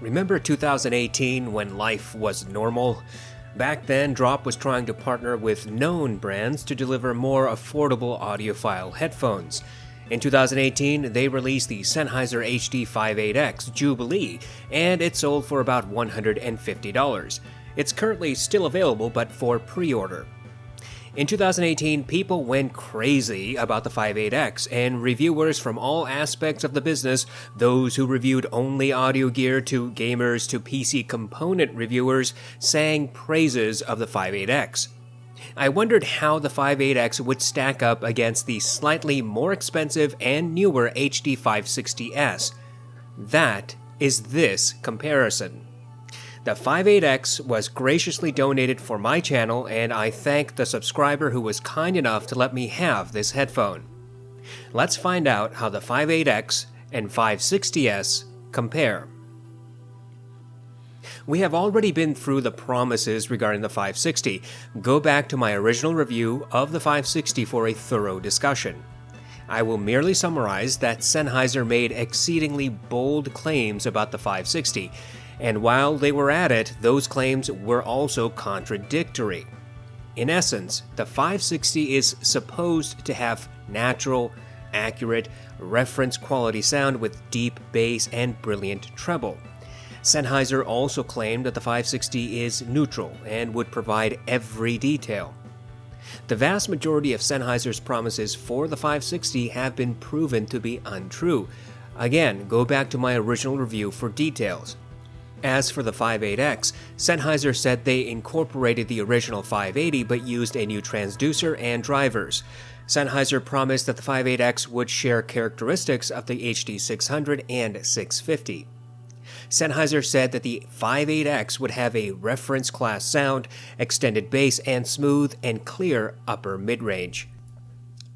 Remember 2018 when life was normal? Back then, Drop was trying to partner with known brands to deliver more affordable audiophile headphones. In 2018, they released the Sennheiser HD58x Jubilee, and it sold for about $150. It's currently still available, but for pre-order. In 2018, people went crazy about the 58x, and reviewers from all aspects of the business, those who reviewed only audio gear to gamers to PC component reviewers, sang praises of the 58x. I wondered how the 58x would stack up against the slightly more expensive and newer HD560s. That is this comparison. The 58x was graciously donated for my channel, and I thank the subscriber who was kind enough to let me have this headphone. Let's find out how the 58x and 560s compare. We have already been through the promises regarding the 560. Go back to my original review of the 560 for a thorough discussion. I will merely summarize that Sennheiser made exceedingly bold claims about the 560, and while they were at it, those claims were also contradictory. In essence, the 560 is supposed to have natural, accurate, reference quality sound with deep bass and brilliant treble. Sennheiser also claimed that the 560 is neutral and would provide every detail. The vast majority of Sennheiser's promises for the 560 have been proven to be untrue. Again, go back to my original review for details. As for the 58x, Sennheiser said they incorporated the original 580 but used a new transducer and drivers. Sennheiser promised that the 58x would share characteristics of the HD600 and 650. Sennheiser said that the 58x would have a reference class sound, extended bass, and smooth and clear upper mid-range.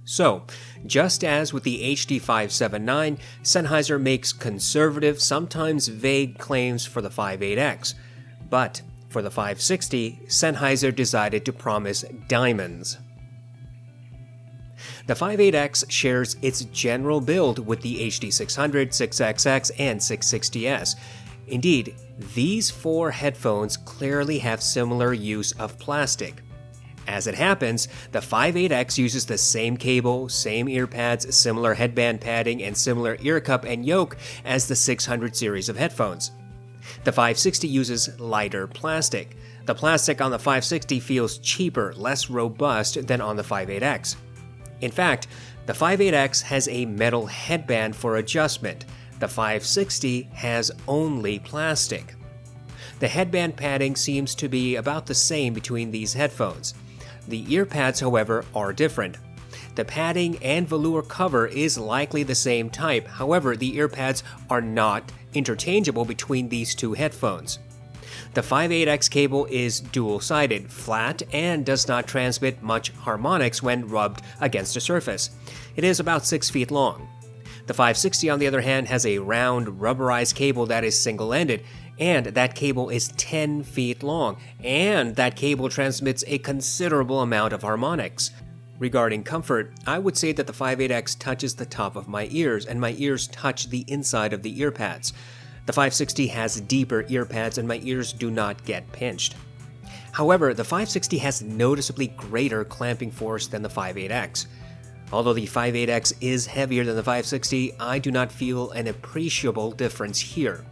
So, just as with the HD579, Sennheiser makes conservative, sometimes vague claims for the 58x. But for the 560, Sennheiser decided to promise diamonds. The 58x shares its general build with the HD600, 6XX, and 660s. Indeed, these four headphones clearly have similar use of plastic. As it happens, the 58x uses the same cable, same ear pads, similar headband padding, and similar ear cup and yoke as the 600 series of headphones. The 560 uses lighter plastic. The plastic on the 560 feels cheaper, less robust than on the 58x. In fact, the 58x has a metal headband for adjustment. The 560 has only plastic. The headband padding seems to be about the same between these headphones. The ear pads, however, are different. The padding and velour cover is likely the same type, however, the ear pads are not interchangeable between these two headphones. The 58x cable is dual-sided, flat, and does not transmit much harmonics when rubbed against a surface. It is about 6 feet long. The 560, on the other hand, has a round, rubberized cable that is single-ended, and that cable is 10 feet long, and that cable transmits a considerable amount of harmonics. Regarding comfort, I would say that the 58x touches the top of my ears, and my ears touch the inside of the ear pads. The 560 has deeper ear pads, and my ears do not get pinched. However, the 560 has noticeably greater clamping force than the 58x. Although the 58x is heavier than the 560, I do not feel an appreciable difference here.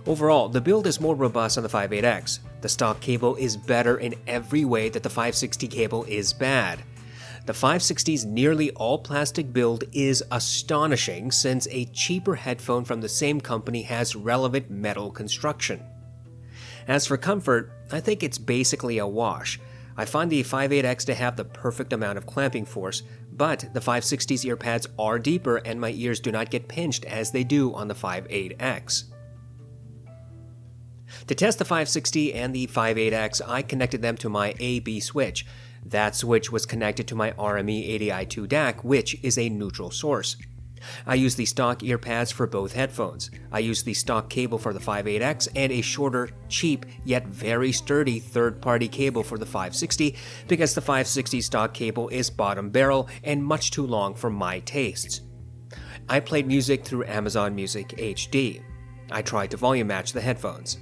Overall, the build is more robust on the 58x. The stock cable is better in every way that the 560 cable is bad. The 560's nearly all-plastic build is astonishing since a cheaper headphone from the same company has relevant metal construction. As for comfort, I think it's basically a wash. I find the 58x to have the perfect amount of clamping force, but the 560's ear pads are deeper and my ears do not get pinched as they do on the 58x. To test the 560 and the 58x, I connected them to my A/B switch. That switch was connected to my RME ADI2 DAC, which is a neutral source. I used the stock ear pads for both headphones. I used the stock cable for the 58x and a shorter, cheap, yet very sturdy third-party cable for the 560 because the 560 stock cable is bottom barrel and much too long for my tastes. I played music through Amazon Music HD. I tried to volume match the headphones.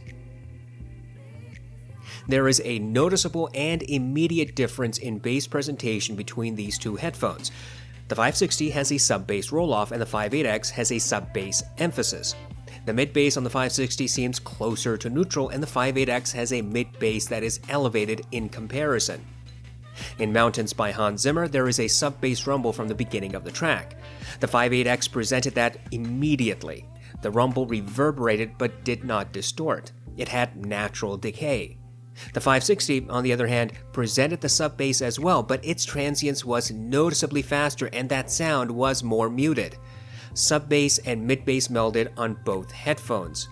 There is a noticeable and immediate difference in bass presentation between these two headphones. The 560 has a sub-bass roll-off and the 58X has a sub-bass emphasis. The mid-bass on the 560 seems closer to neutral and the 58X has a mid-bass that is elevated in comparison. In Mountains by Hans Zimmer, there is a sub-bass rumble from the beginning of the track. The 58X presented that immediately. The rumble reverberated but did not distort. It had natural decay. The 560, on the other hand, presented the sub-bass as well, but its transience was noticeably faster and that sound was more muted. Sub-bass and mid-bass melded on both headphones.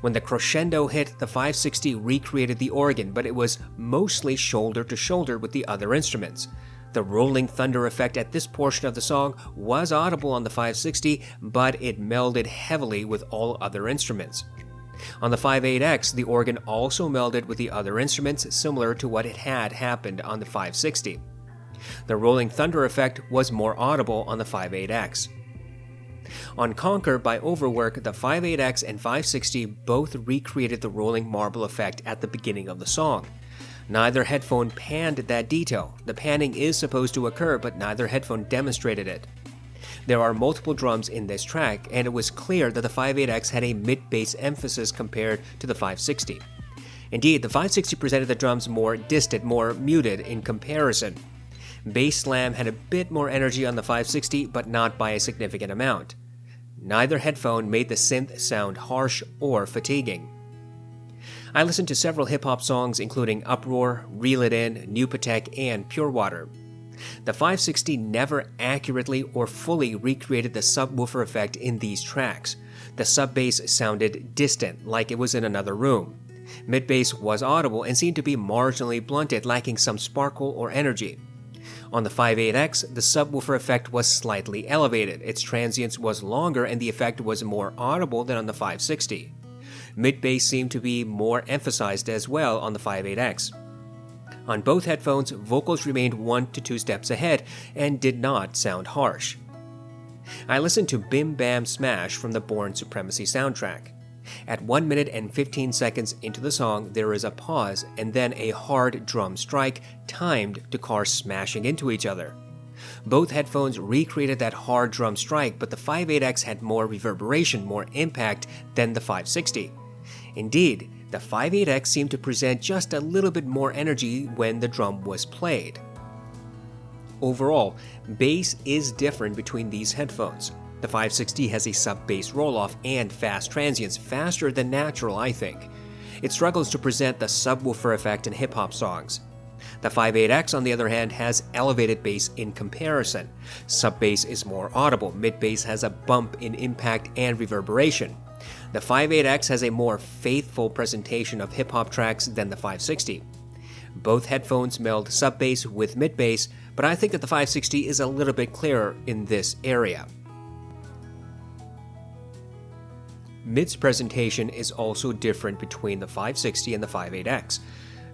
When the crescendo hit, the 560 recreated the organ, but it was mostly shoulder to shoulder with the other instruments. The rolling thunder effect at this portion of the song was audible on the 560, but it melded heavily with all other instruments. On the 58X, the organ also melded with the other instruments, similar to what had happened on the 560. The rolling thunder effect was more audible on the 58X. On Conquer by Overwork, the 58X and 560 both recreated the rolling marble effect at the beginning of the song. Neither headphone panned that detail. The panning is supposed to occur, but neither headphone demonstrated it. There are multiple drums in this track, and it was clear that the 58X had a mid-bass emphasis compared to the 560. Indeed, the 560 presented the drums more distant, more muted in comparison. Bass slam had a bit more energy on the 560, but not by a significant amount. Neither headphone made the synth sound harsh or fatiguing. I listened to several hip-hop songs including Uproar, Reel It In, New Patek, and Pure Water. The 560 never accurately or fully recreated the subwoofer effect in these tracks. The sub-bass sounded distant, like it was in another room. Mid-bass was audible and seemed to be marginally blunted, lacking some sparkle or energy. On the 58X, the subwoofer effect was slightly elevated, its transience was longer, and the effect was more audible than on the 560. Mid-bass seemed to be more emphasized as well on the 58X. On both headphones, vocals remained 1 to 2 steps ahead and did not sound harsh. I listened to Bim Bam Smash from the Bourne Supremacy soundtrack. At 1 minute and 15 seconds into the song, there is a pause and then a hard drum strike timed to cars smashing into each other. Both headphones recreated that hard drum strike, but the 58X had more reverberation, more impact than the 560. Indeed, the 58X seemed to present just a little bit more energy when the drum was played. Overall, bass is different between these headphones. The 560 has a sub-bass roll-off and fast transients, faster than natural, I think. It struggles to present the subwoofer effect in hip-hop songs. The 58X, on the other hand, has elevated bass in comparison. Sub-bass is more audible, mid-bass has a bump in impact and reverberation. The 58X has a more faithful presentation of hip-hop tracks than the 560. Both headphones meld sub-bass with mid-bass, but I think that the 560 is a little bit clearer in this area. Mid's presentation is also different between the 560 and the 58X.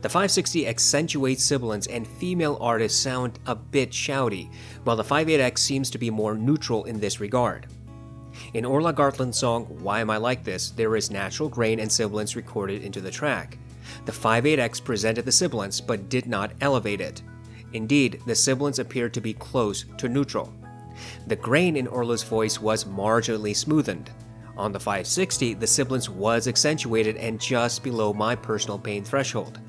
The 560 accentuates sibilants and female artists sound a bit shouty, while the 58X seems to be more neutral in this regard. In Orla Gartland's song Why Am I Like This, there is natural grain and sibilants recorded into the track. The 58X presented the sibilants but did not elevate it. Indeed, the sibilants appeared to be close to neutral. The grain in Orla's voice was marginally smoothened. On the 560, the sibilance was accentuated and just below my personal pain threshold.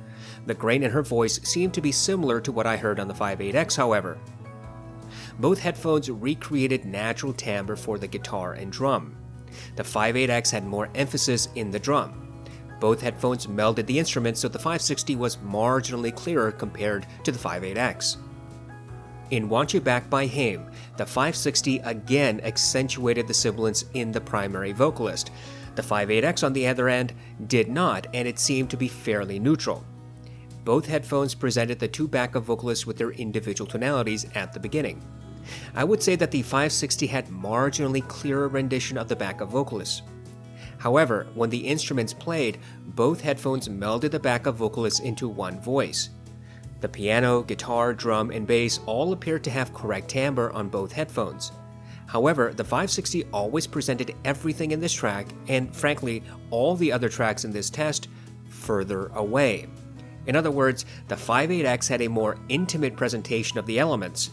The grain in her voice seemed to be similar to what I heard on the 58X, however. Both headphones recreated natural timbre for the guitar and drum. The 58X had more emphasis in the drum. Both headphones melded the instruments, so the 560 was marginally clearer compared to the 58X. In Want You Back by Haim, the 560 again accentuated the sibilants in the primary vocalist. The 58X, on the other end, did not, and it seemed to be fairly neutral. Both headphones presented the two backup vocalists with their individual tonalities at the beginning. I would say that the 560 had marginally clearer rendition of the backup vocalists. However, when the instruments played, both headphones melded the backup vocalists into one voice. The piano, guitar, drum, and bass all appeared to have correct timbre on both headphones. However, the 560 always presented everything in this track, and frankly, all the other tracks in this test, further away. In other words, the 58X had a more intimate presentation of the elements.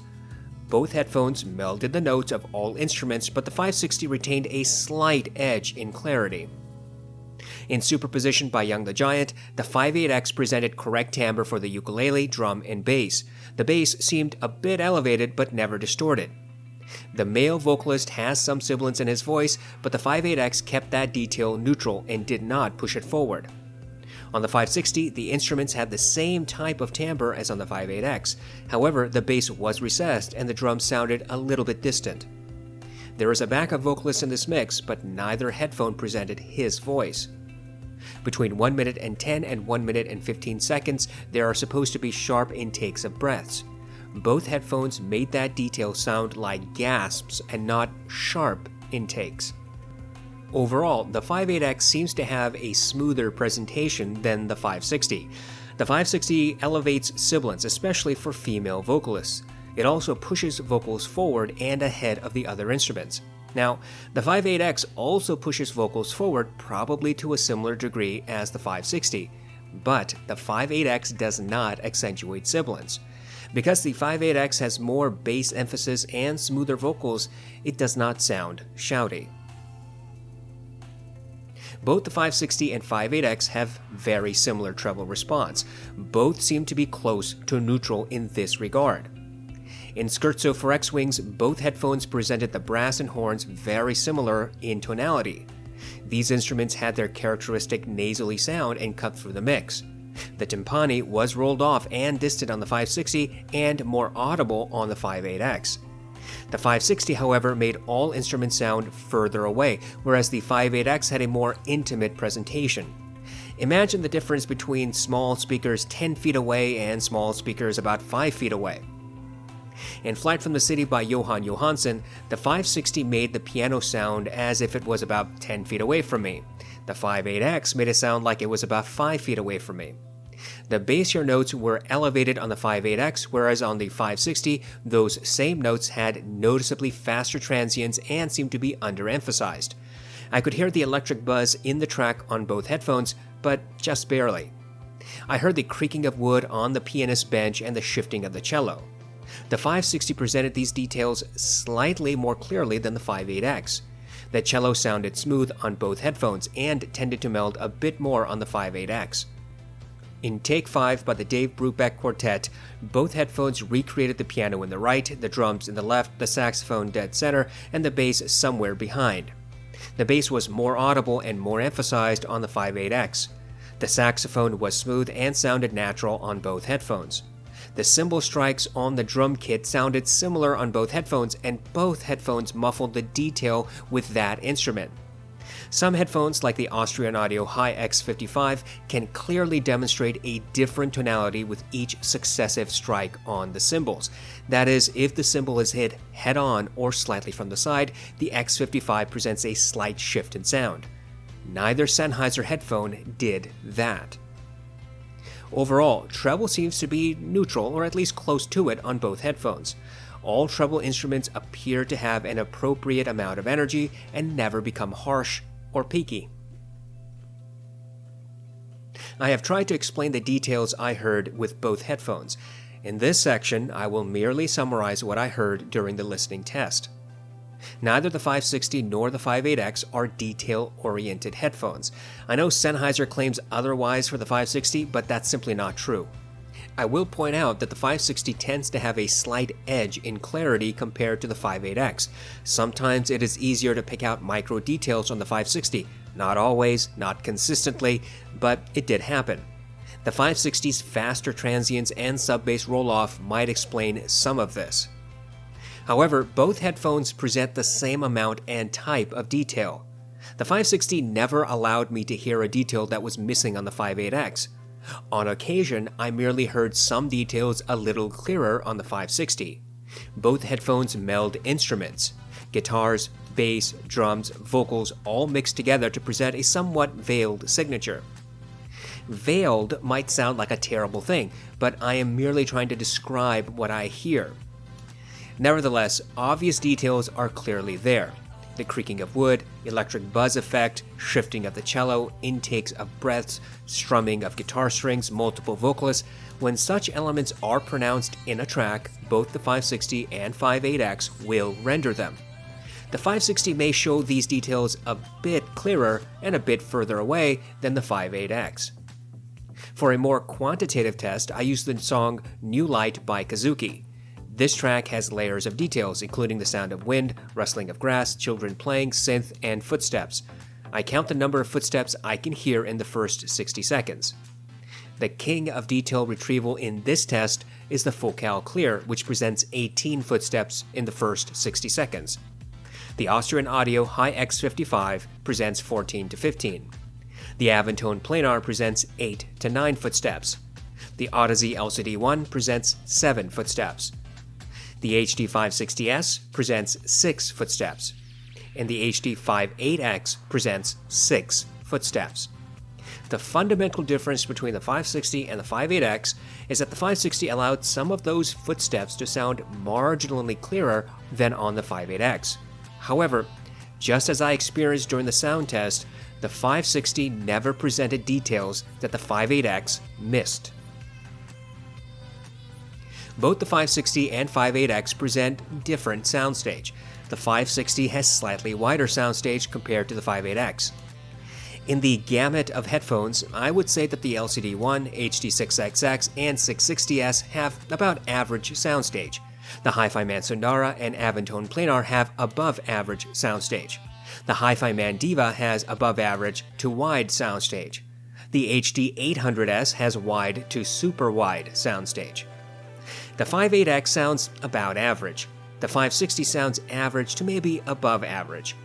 Both headphones melded the notes of all instruments, but the 560 retained a slight edge in clarity. In superposition by Young the Giant, the 58X presented correct timbre for the ukulele, drum, and bass. The bass seemed a bit elevated but never distorted. The male vocalist has some sibilance in his voice, but the 58X kept that detail neutral and did not push it forward. On the 560, the instruments had the same type of timbre as on the 58X. However, the bass was recessed and the drums sounded a little bit distant. There is a backup vocalist in this mix, but neither headphone presented his voice. Between 1 minute and 10 and 1 minute and 15 seconds, there are supposed to be sharp intakes of breaths. Both headphones made that detail sound like gasps and not sharp intakes. Overall, the 58X seems to have a smoother presentation than the 560. The 560 elevates sibilance, especially for female vocalists. It also pushes vocals forward and ahead of the other instruments. Now, the 58X also pushes vocals forward probably to a similar degree as the 560, but the 58X does not accentuate sibilance. Because the 58X has more bass emphasis and smoother vocals, it does not sound shouty. Both the 560 and 58X have very similar treble response. Both seem to be close to neutral in this regard. In Scherzo for X-Wings, both headphones presented the brass and horns very similar in tonality. These instruments had their characteristic nasally sound and cut through the mix. The timpani was rolled off and distant on the 560 and more audible on the 58X. The 560, however, made all instruments sound further away, whereas the 58X had a more intimate presentation. Imagine the difference between small speakers 10 feet away and small speakers about 5 feet away. In Flight from the City by Johan Johansson, the 560 made the piano sound as if it was about 10 feet away from me. The 58X made it sound like it was about 5 feet away from me. The bassier notes were elevated on the 58X, whereas on the 560, those same notes had noticeably faster transients and seemed to be underemphasized. I could hear the electric buzz in the track on both headphones, but just barely. I heard the creaking of wood on the pianist's bench and the shifting of the cello. The 560 presented these details slightly more clearly than the 58X. The cello sounded smooth on both headphones and tended to meld a bit more on the 58X. In Take 5 by the Dave Brubeck Quartet, both headphones recreated the piano in the right, the drums in the left, the saxophone dead center, and the bass somewhere behind. The bass was more audible and more emphasized on the 58X. The saxophone was smooth and sounded natural on both headphones. The cymbal strikes on the drum kit sounded similar on both headphones, and both headphones muffled the detail with that instrument. Some headphones, like the Austrian Audio Hi-X55, can clearly demonstrate a different tonality with each successive strike on the cymbals. That is, if the cymbal is hit head-on or slightly from the side, the X55 presents a slight shift in sound. Neither Sennheiser headphone did that. Overall, treble seems to be neutral, or at least close to it, on both headphones. All treble instruments appear to have an appropriate amount of energy and never become harsh or peaky. I have tried to explain the details I heard with both headphones. In this section, I will merely summarize what I heard during the listening test. Neither the 560 nor the 58X are detail-oriented headphones. I know Sennheiser claims otherwise for the 560, but that's simply not true. I will point out that the 560 tends to have a slight edge in clarity compared to the 58X. Sometimes it is easier to pick out micro details on the 560. Not always, not consistently, but it did happen. The 560's faster transients and sub-bass roll-off might explain some of this. However, both headphones present the same amount and type of detail. The 560 never allowed me to hear a detail that was missing on the 58X. On occasion, I merely heard some details a little clearer on the 560. Both headphones meld instruments. Guitars, bass, drums, vocals all mixed together to present a somewhat veiled signature. Veiled might sound like a terrible thing, but I am merely trying to describe what I hear. Nevertheless, obvious details are clearly there. The creaking of wood, electric buzz effect, shifting of the cello, intakes of breaths, strumming of guitar strings, multiple vocalists. When such elements are pronounced in a track, both the 560 and 58X will render them. The 560 may show these details a bit clearer and a bit further away than the 58X. For a more quantitative test, I used the song New Light by Kazuki. This track has layers of details, including the sound of wind, rustling of grass, children playing, synth, and footsteps. I count the number of footsteps I can hear in the first 60 seconds. The king of detail retrieval in this test is the Focal Clear, which presents 18 footsteps in the first 60 seconds. The Austrian Audio Hi-X55 presents 14 to 15. The Avantone Planar presents 8 to 9 footsteps. The audeze LCD1 presents 7 footsteps. The HD560s presents 6 footsteps, and the HD58x presents 6 footsteps. The fundamental difference between the 560 and the 58x is that the 560 allowed some of those footsteps to sound marginally clearer than on the 58x. However, just as I experienced during the sound test, the 560 never presented details that the 58x missed. Both the 560 and 58x present different soundstage. The 560 has slightly wider soundstage compared to the 58x. In the gamut of headphones, I would say that the LCD1, HD6XX, and 660s have about average soundstage. The Hi-Fi Man Sundara and Avantone Planar have above average soundstage. The Hi-Fi Man Diva has above average to wide soundstage. The HD800s has wide to super wide soundstage. The 58x sounds about average. The 560 sounds average to maybe above average.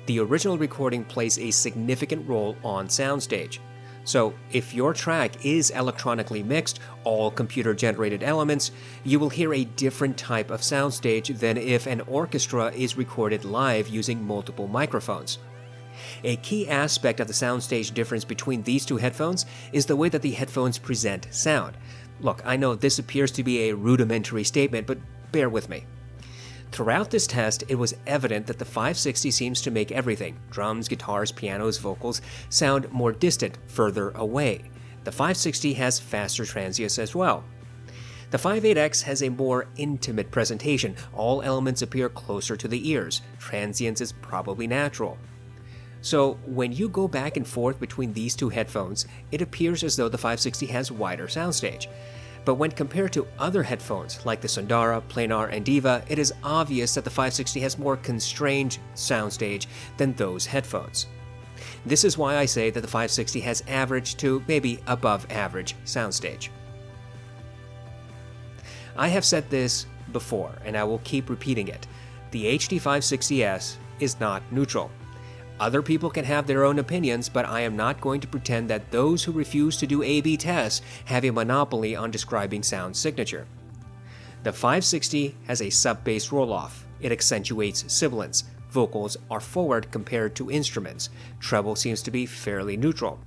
The original recording plays a significant role on soundstage. So, if your track is electronically mixed, all computer-generated elements, you will hear a different type of soundstage than if an orchestra is recorded live using multiple microphones. A key aspect of the soundstage difference between these two headphones is the way that the headphones present sound. Look, I know this appears to be a rudimentary statement, but bear with me. Throughout this test, it was evident that the 560 seems to make everything, drums, guitars, pianos, vocals, sound more distant, further away. The 560 has faster transients as well. The 58x has a more intimate presentation. All elements appear closer to the ears. Transients is probably natural. So, when you go back and forth between these two headphones, it appears as though the 560 has wider soundstage. But when compared to other headphones like the Sundara, Planar, and Diva, it is obvious that the 560 has more constrained soundstage than those headphones. This is why I say that the 560 has average to maybe above average soundstage. I have said this before, and I will keep repeating it. The HD560s is not neutral. Other people can have their own opinions, but I am not going to pretend that those who refuse to do A/B tests have a monopoly on describing sound signature. The 560 has a sub-bass roll-off. It accentuates sibilants. Vocals are forward compared to instruments. Treble seems to be fairly neutral.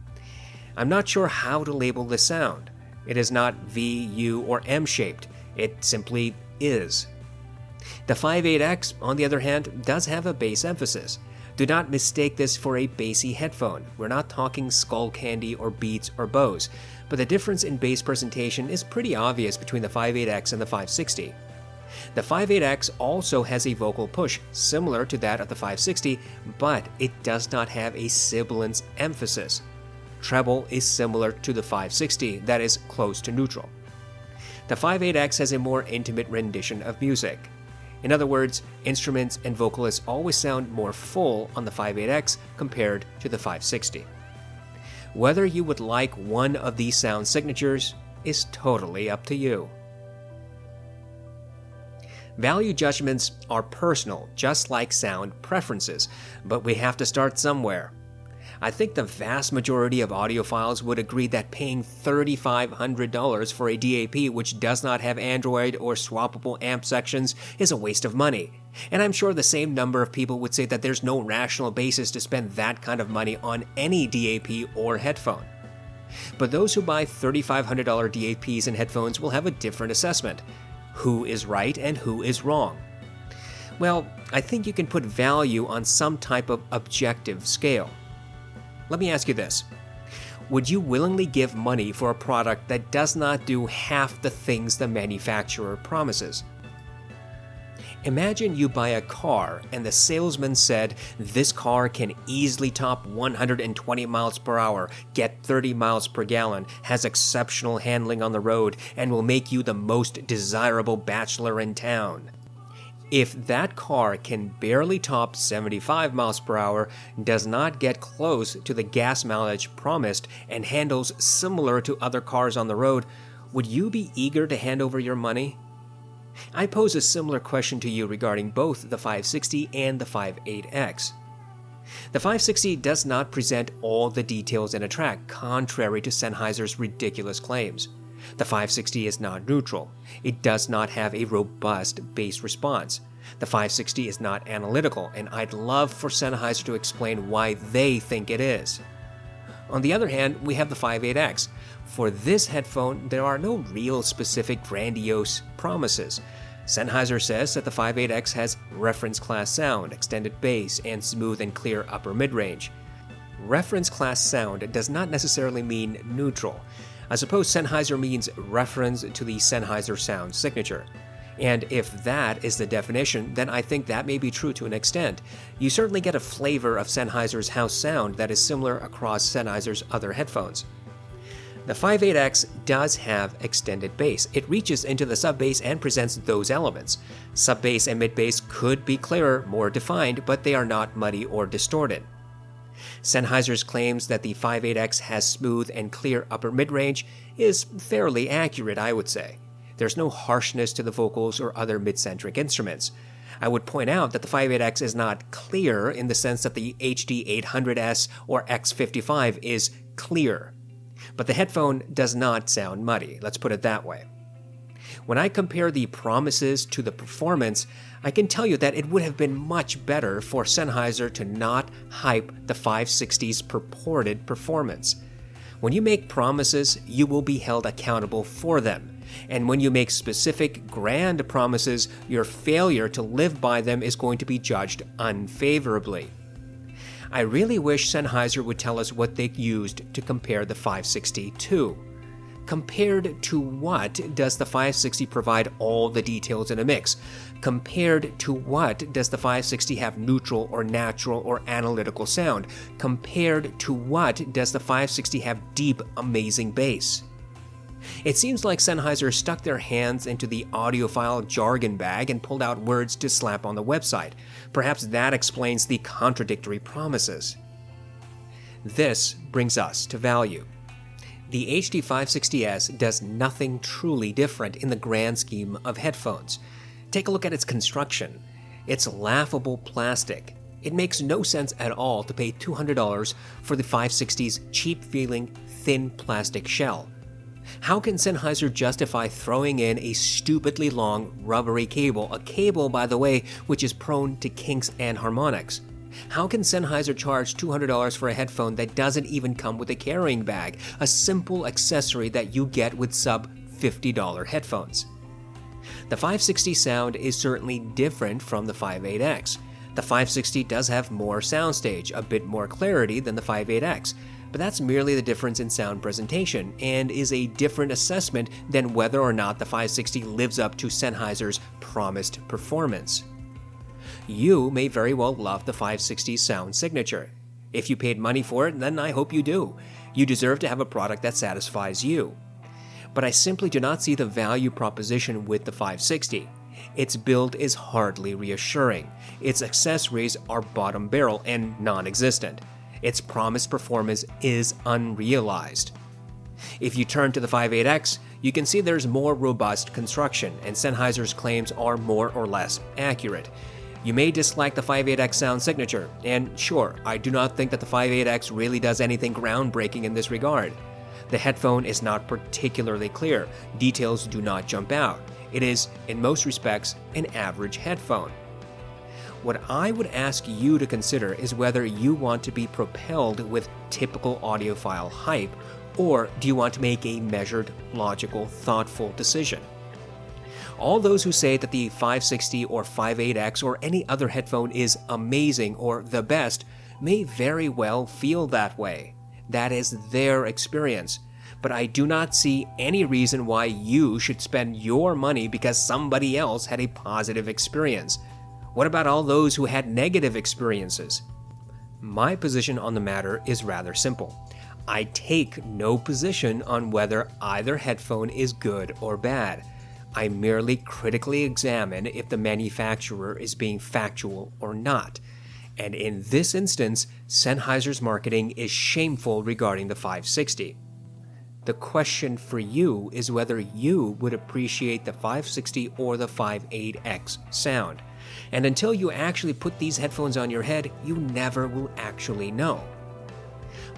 I'm not sure how to label this sound. It is not V, U, or M-shaped. It simply is. The 58X, on the other hand, does have a bass emphasis. Do not mistake this for a bassy headphone. We're not talking skull candy or Beats or Bose, but the difference in bass presentation is pretty obvious between the 58X and the 560. The 58X also has a vocal push similar to that of the 560, but it does not have a sibilance emphasis. Treble is similar to the 560, that is close to neutral. The 58X has a more intimate rendition of music. In other words, instruments and vocalists always sound more full on the 58X compared to the 560. Whether you would like one of these sound signatures is totally up to you. Value judgments are personal, just like sound preferences, but we have to start somewhere. I think the vast majority of audiophiles would agree that paying $3,500 for a DAP which does not have Android or swappable amp sections is a waste of money. And I'm sure the same number of people would say that there's no rational basis to spend that kind of money on any DAP or headphone. But those who buy $3,500 DAPs and headphones will have a different assessment. Who is right and who is wrong? Well, I think you can put value on some type of objective scale. Let me ask you this. Would you willingly give money for a product that does not do half the things the manufacturer promises? Imagine you buy a car and the salesman said, this car can easily top 120 miles per hour, get 30 miles per gallon, has exceptional handling on the road, and will make you the most desirable bachelor in town. If that car can barely top 75 miles per hour, does not get close to the gas mileage promised, and handles similar to other cars on the road, would you be eager to hand over your money? I pose a similar question to you regarding both the 560 and the 58X. The 560 does not present all the details in a track, contrary to Sennheiser's ridiculous claims. The 560 is not neutral. It does not have a robust bass response. The 560 is not analytical, and I'd love for Sennheiser to explain why they think it is. On the other hand, we have the 58X. For this headphone, there are no real specific grandiose promises. Sennheiser says that the 58X has reference class sound, extended bass, and smooth and clear upper mid-range. Reference class sound does not necessarily mean neutral. I suppose Sennheiser means reference to the Sennheiser sound signature. And if that is the definition, then I think that may be true to an extent. You certainly get a flavor of Sennheiser's house sound that is similar across Sennheiser's other headphones. The 58X does have extended bass. It reaches into the sub-bass and presents those elements. Sub-bass and mid-bass could be clearer, more defined, but they are not muddy or distorted. Sennheiser's claims that the 58X has smooth and clear upper mid-range is fairly accurate, I would say. There's no harshness to the vocals or other mid-centric instruments. I would point out that the 58X is not clear in the sense that the HD560s or X55 is clear. But the headphone does not sound muddy, let's put it that way. When I compare the promises to the performance, I can tell you that it would have been much better for Sennheiser to not hype the 560's purported performance. When you make promises, you will be held accountable for them. And when you make specific, grand promises, your failure to live by them is going to be judged unfavorably. I really wish Sennheiser would tell us what they used to compare the 560 to. Compared to what does the 560 provide all the details in a mix? Compared to what does the 560 have neutral or natural or analytical sound? Compared to what does the 560 have deep, amazing bass? It seems like Sennheiser stuck their hands into the audiophile jargon bag and pulled out words to slap on the website. Perhaps that explains the contradictory promises. This brings us to value. The HD560s does nothing truly different in the grand scheme of headphones. Take a look at its construction. It's laughable plastic. It makes no sense at all to pay $200 for the 560's cheap-feeling, thin plastic shell. How can Sennheiser justify throwing in a stupidly long, rubbery cable, a cable, by the way, which is prone to kinks and harmonics? How can Sennheiser charge $200 for a headphone that doesn't even come with a carrying bag, a simple accessory that you get with sub-$50 headphones? The 560 sound is certainly different from the 58X. The 560 does have more Soundstage, a bit more clarity than the 58X, but that's merely the difference in sound presentation and is a different assessment than whether or not the 560 lives up to Sennheiser's promised performance. You may very well love the 560's sound signature. If you paid money for it, then I hope you do. You deserve to have a product that satisfies you. But I simply do not see the value proposition with the 560. Its build is hardly reassuring. Its accessories are bottom barrel and non-existent. Its promised performance is unrealized. If you turn to the 58X, you can see there's more robust construction, and Sennheiser's claims are more or less accurate. You may dislike the 58X sound signature, and sure, I do not think that the 58X really does anything groundbreaking in this regard. The headphone is not particularly clear, details do not jump out. It is, in most respects, an average headphone. What I would ask you to consider is whether you want to be propelled with typical audiophile hype, or do you want to make a measured, logical, thoughtful decision? All those who say that the 560 or 58x or any other headphone is amazing or the best may very well feel that way. That is their experience. But I do not see any reason why you should spend your money because somebody else had a positive experience. What about all those who had negative experiences? My position on the matter is rather simple. I take no position on whether either headphone is good or bad. I merely critically examine if the manufacturer is being factual or not. And in this instance, Sennheiser's marketing is shameful regarding the 560. The question for you is whether you would appreciate the 560 or the 58x sound. And until you actually put these headphones on your head, you never will actually know.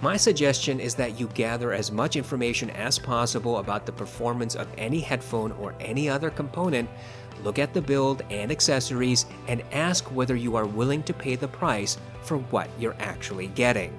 My suggestion is that you gather as much information as possible about the performance of any headphone or any other component, look at the build and accessories, and ask whether you are willing to pay the price for what you're actually getting.